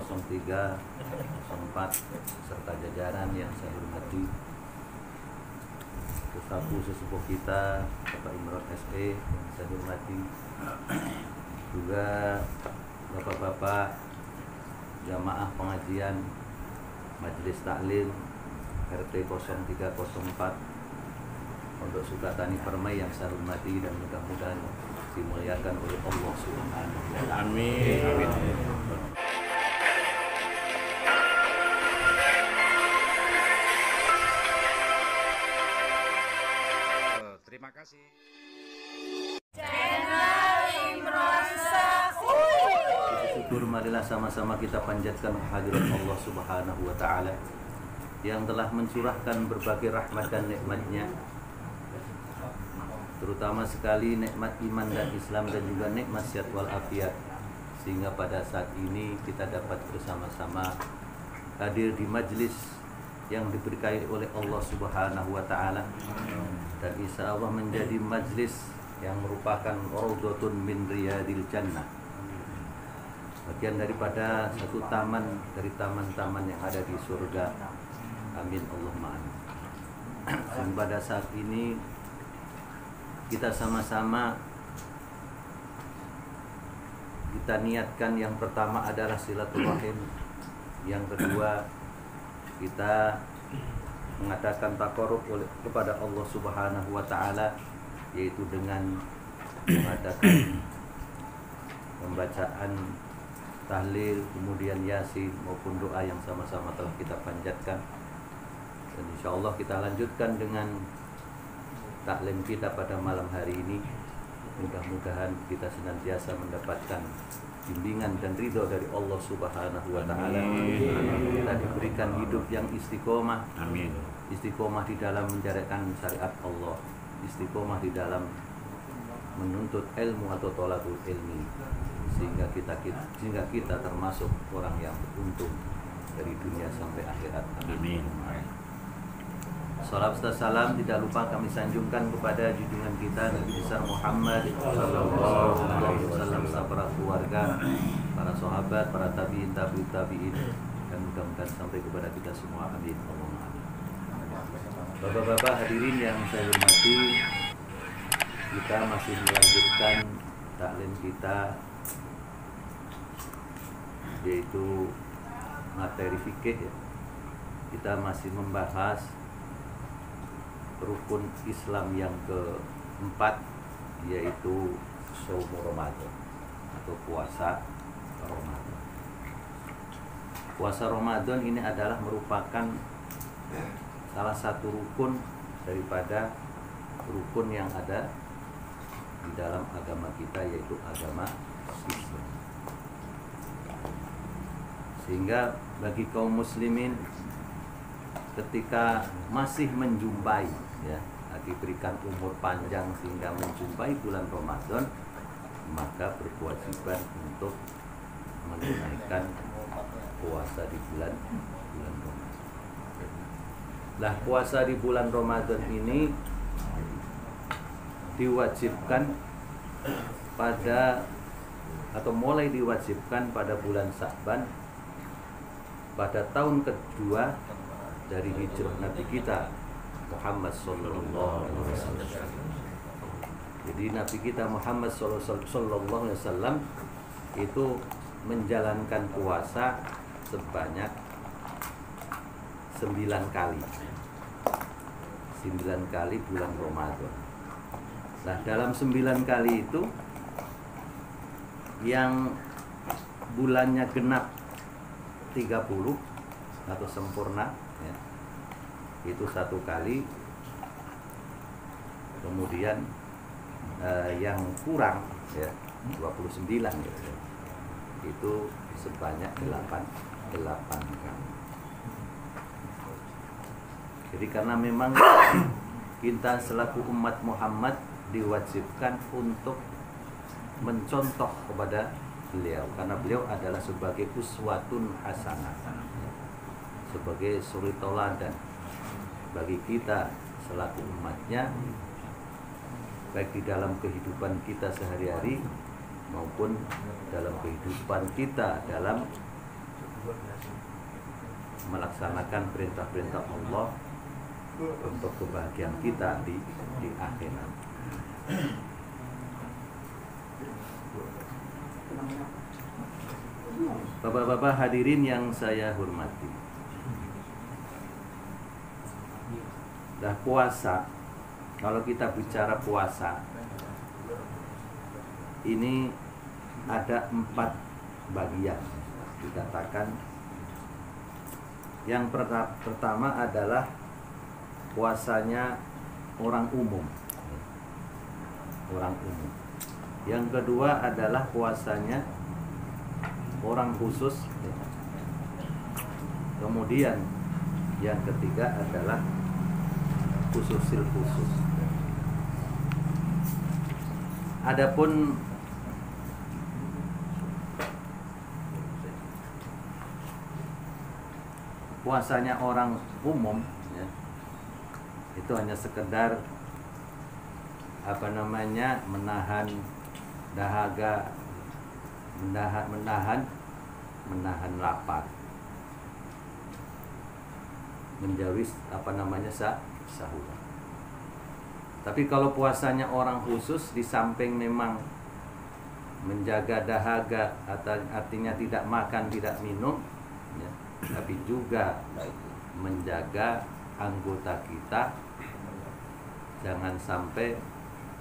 03, 04 serta jajaran yang saya hormati, sesepuh kita Bapak Imron SE yang saya hormati, juga bapak-bapak jamaah pengajian Majelis Taklim RT 0304 Pondok Sukatani Permai yang saya hormati, dan mudah-mudahan dimuliakan oleh Allah Subhanahu wa Ta'ala. Amin. Amin. Terima kasih. Syukur, marilah sama-sama kita panjatkan kehadirat Allah Subhanahu wa Ta'ala yang telah mencurahkan berbagai rahmat dan nikmat-Nya, terutama sekali nikmat iman dan Islam, dan juga nikmat sehat wal afiat, sehingga pada saat ini kita dapat bersama-sama hadir di majlis yang diberkahi oleh Allah Subhanahu wa Ta'ala, dan insya Allah menjadi majlis yang merupakan raudhatun min riyadil jannah, bagian daripada satu taman dari taman-taman yang ada di surga. Amin Allahumma amin. Dan pada saat ini kita sama-sama kita niatkan, yang pertama adalah silaturahim, yang kedua kita mengadakan taqarrub kepada Allah Subhanahu wa Ta'ala, yaitu dengan mengadakan pembacaan tahlil, kemudian yasin maupun doa yang sama-sama telah kita panjatkan. Dan insya Allah kita lanjutkan dengan taklim kita pada malam hari ini. Mudah-mudahan kita senantiasa mendapatkan bimbingan dan ridho dari Allah Subhanahu wa Ta'ala. Kita diberikan hidup yang istiqomah. Amin. Istiqomah di dalam menjalankan syariat Allah, istiqomah di dalam menuntut ilmu atau thalabul ilmi, sehingga kita termasuk orang yang beruntung dari dunia sampai akhirat. Amin. Salam serta salam tidak lupa kami sanjungkan kepada junjungan kita Nabi besar Muhammad sallallahu alaihi wasallam, para keluarga, para sahabat, para tabi'in, tabi'in, dan mudah-mudahan sampai kepada kita semua. Amin. Allahumma amin. Bapak-bapak hadirin yang saya hormati, kita masih melanjutkan taklim kita, yaitu materi fikih ya. Kita masih membahas rukun Islam yang keempat, yaitu shaum Ramadan atau puasa Ramadan. Puasa Ramadan ini adalah merupakan salah satu rukun daripada rukun yang ada di dalam agama kita, yaitu agama Islam. Sehingga bagi kaum muslimin, ketika masih menjumpai ya, diberikan umur panjang sehingga menjumpai bulan Ramadan, maka berkewajiban untuk menunaikan puasa di bulan Ramadan. Lah, puasa di bulan Ramadan ini diwajibkan pada, atau mulai diwajibkan pada bulan Sya'ban pada tahun kedua dari hijrah Nabi kita Muhammad sallallahu alaihi wasallam. Jadi Nabi kita Muhammad sallallahu alaihi wasallam itu menjalankan puasa sebanyak 9 kali. 9 kali bulan Ramadan. Nah, dalam 9 kali itu yang bulannya genap 30 atau sempurna ya, itu 1 kali. Kemudian yang kurang ya 29 gitu, itu sebanyak 8 kali. Jadi karena memang kita selaku umat Muhammad diwajibkan untuk mencontoh kepada beliau, karena beliau adalah sebagai uswatun hasanah, sebagai suri teladan bagi kita selaku umatnya, baik di dalam kehidupan kita sehari-hari maupun dalam kehidupan kita dalam melaksanakan perintah-perintah Allah untuk kebahagiaan kita di akhirat. Bapak-bapak hadirin yang saya hormati, dah puasa, kalau kita bicara puasa, ini ada 4 bagian dikatakan. Yang pertama adalah puasanya orang umum. Orang umum. Yang kedua adalah puasanya orang khusus. Kemudian yang ketiga adalah khususil khusus. Adapun puasanya orang umum, ya, itu hanya sekedar menahan dahaga, menahan lapar, menjauhi sahur. Tapi kalau puasanya orang khusus, di samping memang menjaga dahaga, artinya tidak makan, tidak minum, ya, tapi juga menjaga anggota kita jangan sampai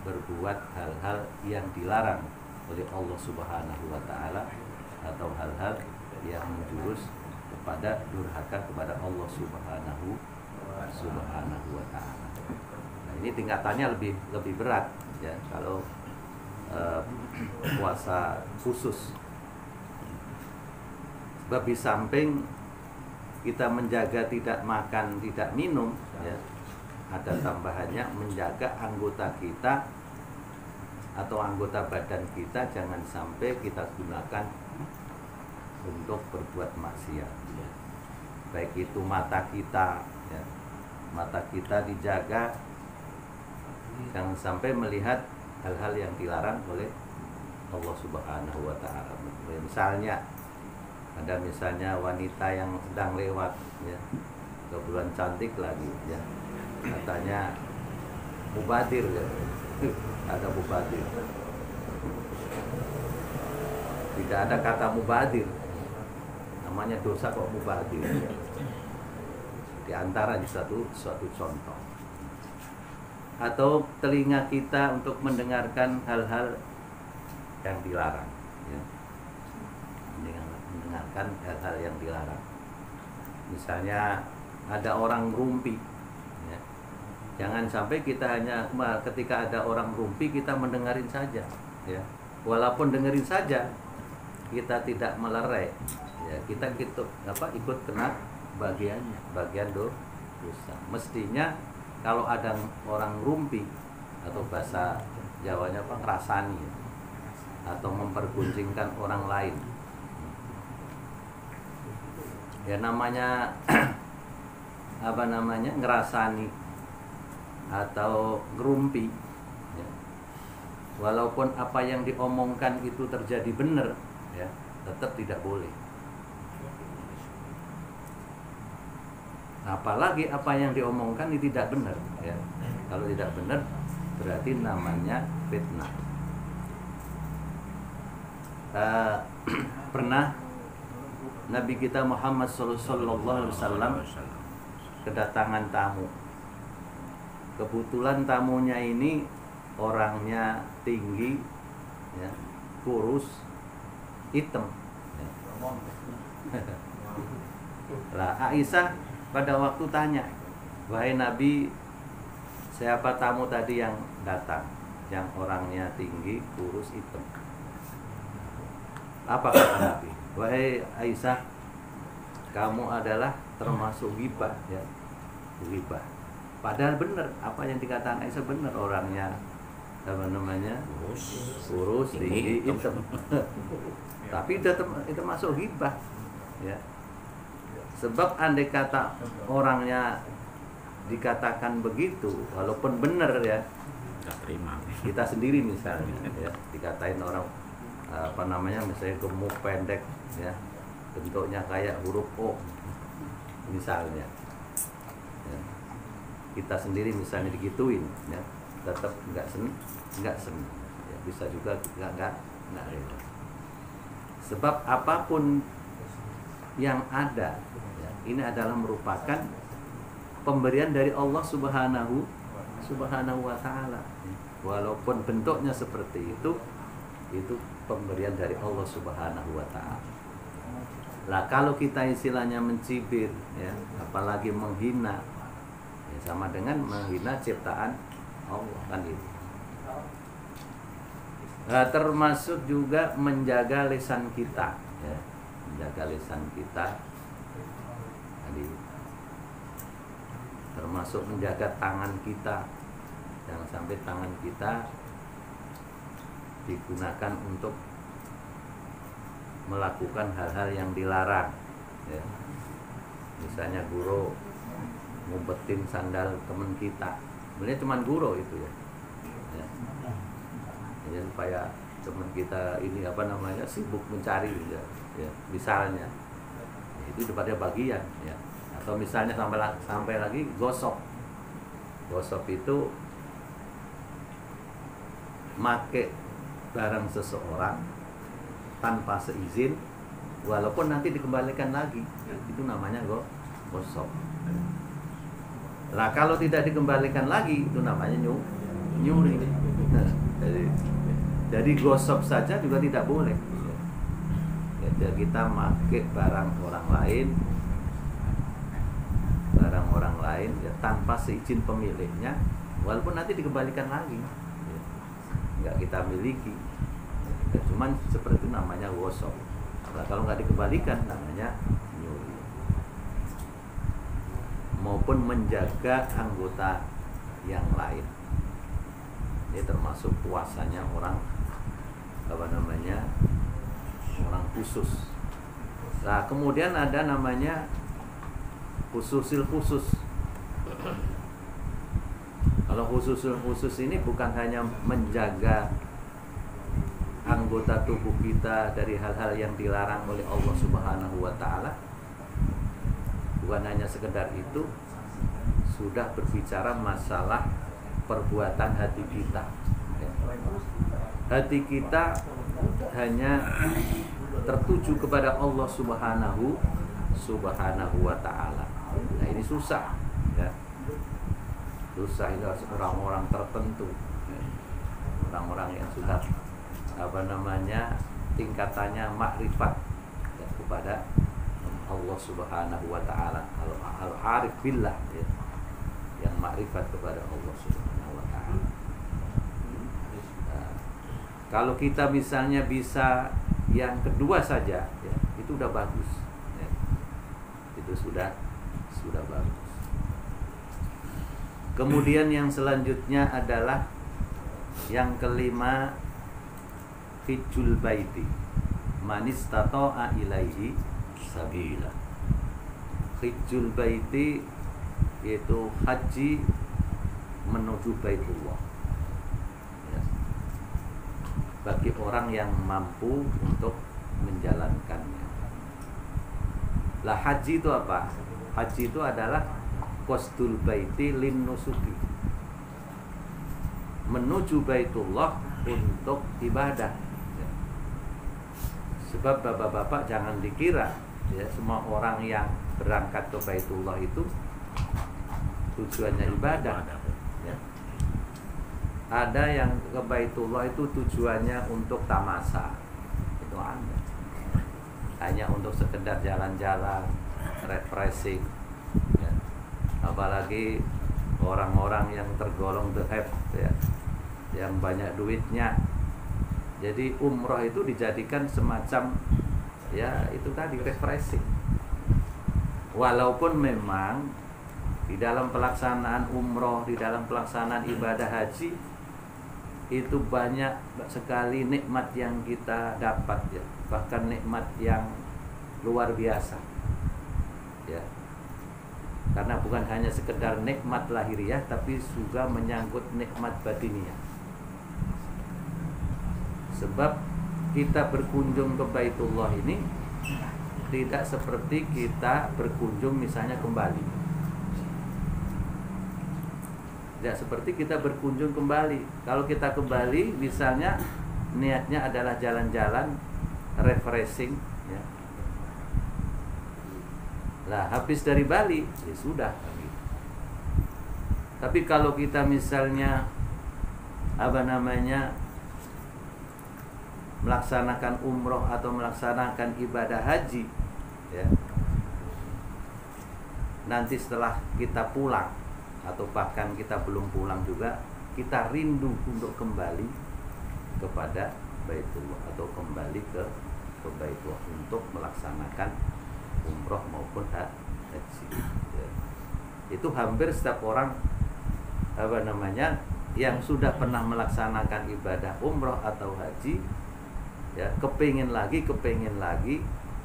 berbuat hal-hal yang dilarang oleh Allah Subhanahu wa taala atau hal-hal yang menjurus kepada durhaka kepada Allah Subhanahu wa taala. Nah, ini tingkatannya lebih berat, ya, kalau puasa khusus. Sebab di samping kita menjaga tidak makan, tidak minum, ya, ada tambahannya menjaga anggota kita atau anggota badan kita jangan sampai kita gunakan untuk berbuat maksiat, ya. Baik itu mata kita, ya, mata kita dijaga jangan sampai melihat hal-hal yang dilarang oleh Allah Subhanahu wa taala. Misalnya ada wanita yang sedang lewat, ya, kebetulan cantik lagi, ya, katanya mubadir, ya. Ada mubadir. Tidak ada kata mubadir, namanya dosa kok mubadir. Di antara suatu contoh. Atau telinga kita untuk mendengarkan hal-hal yang dilarang, ya. Mendengarkan hal-hal yang dilarang. Misalnya ada orang rumpi, ya. Jangan sampai kita hanya ketika ada orang rumpi kita mendengarin saja, ya. Walaupun dengerin saja kita tidak melerai, ya, kita ikut kena bagian dosa. Mestinya kalau ada orang rumpi atau bahasa Jawanya ngerasani, ya, atau memperguncingkan orang lain, ya, namanya ngerasani atau ngerumpi, ya. Walaupun apa yang diomongkan itu terjadi benar, ya, tetap tidak boleh. Apalagi apa yang diomongkan ini tidak benar, ya. Kalau tidak benar berarti namanya fitnah. Pernah Nabi kita Muhammad sallallahu alaihi wasallam kedatangan tamu. Kebetulan tamunya ini orangnya tinggi, ya, kurus, hitam, ya. Lah Aisyah pada waktu tanya, "Wahai Nabi, siapa tamu tadi yang datang, yang orangnya tinggi, kurus, hitam?" Apa kata Nabi? "Wahai Aisyah, kamu adalah termasuk ghibah, ya, ghibah." Padahal benar apa yang dikatakan Aisyah, benar, orangnya kurus, tinggi, hitam. Tapi itu masuk ghibah, ya. Sebab andai kata orangnya dikatakan begitu, walaupun benar, ya, kita sendiri misalnya, ya, dikatain orang misalnya gemuk, pendek, ya, bentuknya kayak huruf O misalnya, ya. Kita sendiri misalnya digituin, ya, tetap nggak senang, ya, bisa juga nggak rela. Sebab apapun yang ada, ya, ini adalah merupakan pemberian dari Allah Subhanahu wa Ta'ala. Walaupun bentuknya seperti itu pemberian dari Allah Subhanahu wa Ta'ala. Lah kalau kita istilahnya mencibir, ya, apalagi menghina, ya, sama dengan menghina ciptaan Allah, kan itu. Nah, termasuk juga menjaga lisan kita, ya, menjaga lisan kita. Tadi termasuk menjaga tangan kita, jangan sampai tangan kita digunakan untuk melakukan hal-hal yang dilarang, ya. Misalnya guru ngumpetin sandal teman kita, sebenarnya cuma guru itu, ya. Ya, supaya teman kita ini sibuk mencari, ya, misalnya, ya, itu daripada bagian, ya. Atau misalnya sampai lagi gosok itu make barang seseorang tanpa seizin, walaupun nanti dikembalikan lagi, itu namanya gosok. Nah kalau tidak dikembalikan lagi, itu namanya nyuri. Jadi gosok saja juga tidak boleh. Jadi kita make barang orang lain, ya, tanpa seizin pemiliknya, walaupun nanti dikembalikan lagi, ya, nggak kita miliki. Ya, cuman seperti itu namanya gosok. Nah, kalau nggak dikembalikan namanya nyuri. Maupun menjaga anggota yang lain. Ini termasuk puasanya orang orang khusus. Nah, kemudian ada namanya khususil khusus. Kalau khususil khusus ini bukan hanya menjaga anggota tubuh kita dari hal-hal yang dilarang oleh Allah Subhanahu wa Ta'ala. Bukan hanya sekedar itu, sudah berbicara masalah perbuatan hati kita. Hati kita hanya tertuju kepada Allah Subhanahu wa Ta'ala. Nah ini susah, ya. Susah itu orang-orang tertentu, ya. Orang-orang yang sudah tingkatannya makrifat, ya, kepada Allah Subhanahu wa Ta'ala, al-arif billah, ya, yang makrifat kepada Allah Subhanahu wa Ta'ala. Nah, kalau kita misalnya bisa yang kedua saja, ya, itu udah bagus, ya. Itu sudah bagus. Kemudian yang selanjutnya adalah yang kelima, hijjul baiti manis tato'a ilaihi sabila. Hijjul baiti yaitu haji menuju Baitullah, ya, bagi orang yang mampu untuk menjalankannya. Lah haji itu apa? Haji itu adalah qasdul baiti lin nusuki, menuju Baitullah untuk ibadah, ya. Sebab bapak-bapak jangan dikira, ya, semua orang yang berangkat ke Baitullah itu tujuannya ibadah, ya. Ada yang ke Baitullah itu tujuannya untuk tamasa, itu ada. Hanya untuk sekedar jalan-jalan, refreshing, ya. Apalagi orang-orang yang tergolong the have, ya, yang banyak duitnya. Jadi umroh itu dijadikan semacam, ya, itu tadi refreshing. Walaupun memang di dalam pelaksanaan umroh, di dalam pelaksanaan ibadah haji itu banyak sekali nikmat yang kita dapat, ya, bahkan nikmat yang luar biasa, ya. Karena bukan hanya sekedar nikmat lahiriah, tapi juga menyangkut nikmat batiniah. Sebab kita berkunjung ke Baitullah ini tidak seperti kita berkunjung misalnya ke Bali. Tidak seperti kita berkunjung kembali. Kalau kita ke Bali misalnya niatnya adalah jalan-jalan refreshing ya. Lah habis dari Bali ya sudah. Tapi kalau kita misalnya melaksanakan umroh atau melaksanakan ibadah haji ya, nanti setelah kita pulang atau bahkan kita belum pulang juga, kita rindu untuk kembali kepada Baitullah atau kembali ke Baitullah untuk melaksanakan umroh maupun haji ya. Itu hampir setiap orang yang sudah pernah melaksanakan ibadah umroh atau haji ya, kepingin lagi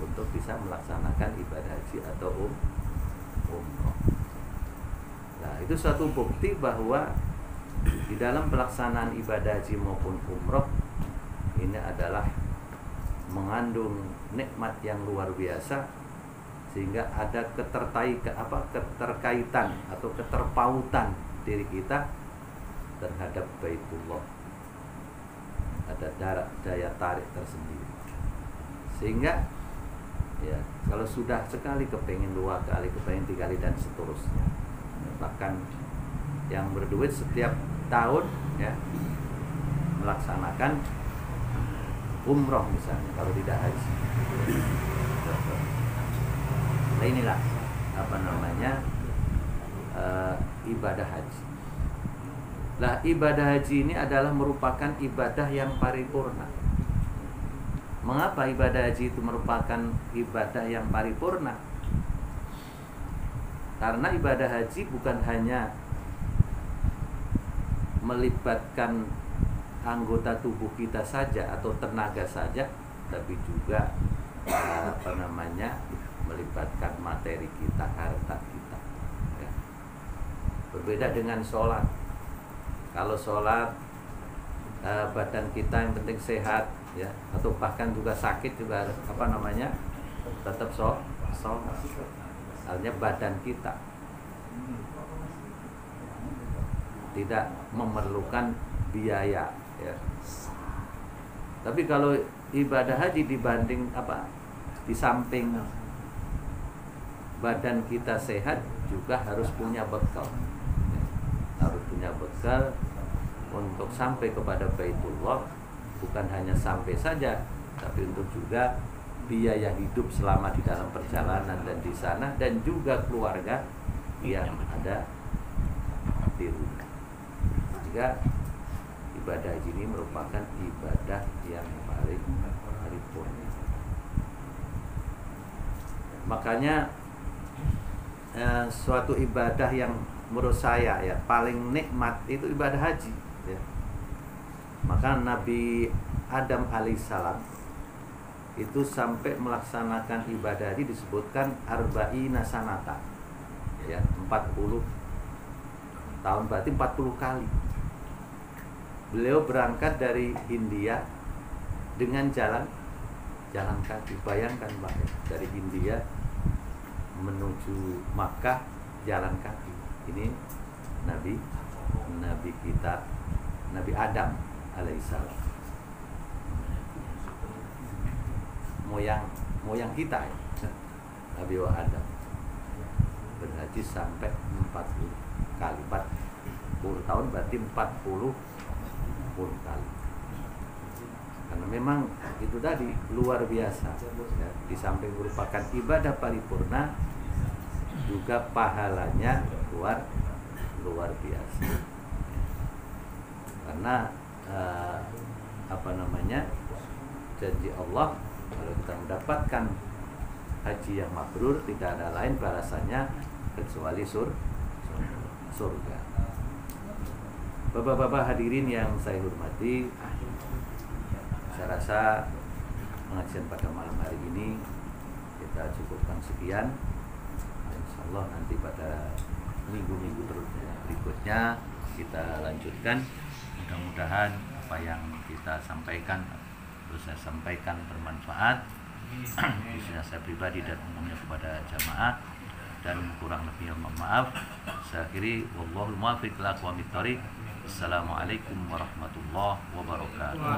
untuk bisa melaksanakan ibadah haji atau umroh. Nah, itu suatu bukti bahwa di dalam pelaksanaan ibadah haji maupun umroh ini adalah mengandung nikmat yang luar biasa, sehingga ada keterkaitan atau keterpautan diri kita terhadap Baitullah. Ada daya tarik tersendiri, sehingga ya kalau sudah sekali kepengen 2 kali, kepengen 3 kali dan seterusnya. Bahkan yang berduit setiap tahun ya melaksanakan umroh misalnya kalau tidak haji. Nah inilah ibadah haji. Lah ibadah haji ini adalah merupakan ibadah yang paripurna. Mengapa ibadah haji itu merupakan ibadah yang paripurna? Karena ibadah haji bukan hanya melibatkan anggota tubuh kita saja atau tenaga saja, tapi juga melibatkan materi kita, harta kita ya. Berbeda dengan sholat. Kalau sholat badan kita yang penting sehat ya, atau bahkan juga sakit juga tetap sholat. Artinya badan kita tidak memerlukan biaya ya. Tapi kalau ibadah haji di samping badan kita sehat juga harus punya bekal ya. Harus punya bekal untuk sampai kepada Baitullah, bukan hanya sampai saja, tapi untuk juga biaya hidup selama di dalam perjalanan dan di sana, dan juga keluarga yang ada di rumah. Jika ibadah haji ini merupakan ibadah yang paling paripurna. Makanya suatu ibadah yang menurut saya ya paling nikmat itu ibadah haji ya. Maka Nabi Adam alaihissalam itu sampai melaksanakan ibadah haji disebutkan arba'ina sanata ya, 40 tahun, berarti 40 kali. Beliau berangkat dari India dengan jalan kaki. Bayangkan Mbak ya, dari India menuju Makkah jalan kaki. Ini Nabi kita, Nabi Adam alaihissalam, moyang kita ya, Nabi Adam berhaji sampai 40 kali. 40 tahun berarti 40 kali. Karena memang itu tadi luar biasa ya. Di samping merupakan ibadah paripurna, juga pahalanya luar biasa. Karena janji Allah, kalau kita mendapatkan haji yang mabrur, tidak ada lain balasannya kecuali surga. Bapak-bapak hadirin yang saya hormati, saya rasa pengajian pada malam hari ini kita cukupkan sekian. Insyaallah nanti pada minggu-minggu berikutnya kita lanjutkan. Mudah-mudahan apa yang kita sampaikan, terus saya sampaikan bermanfaat khususnya saya pribadi dan umumnya kepada jamaah, dan kurang lebihnya mohon maaf. Saya akhiri, wallahul muwaffiq ila aqwamit thoriq. Assalamualaikum warahmatullahi wabarakatuh.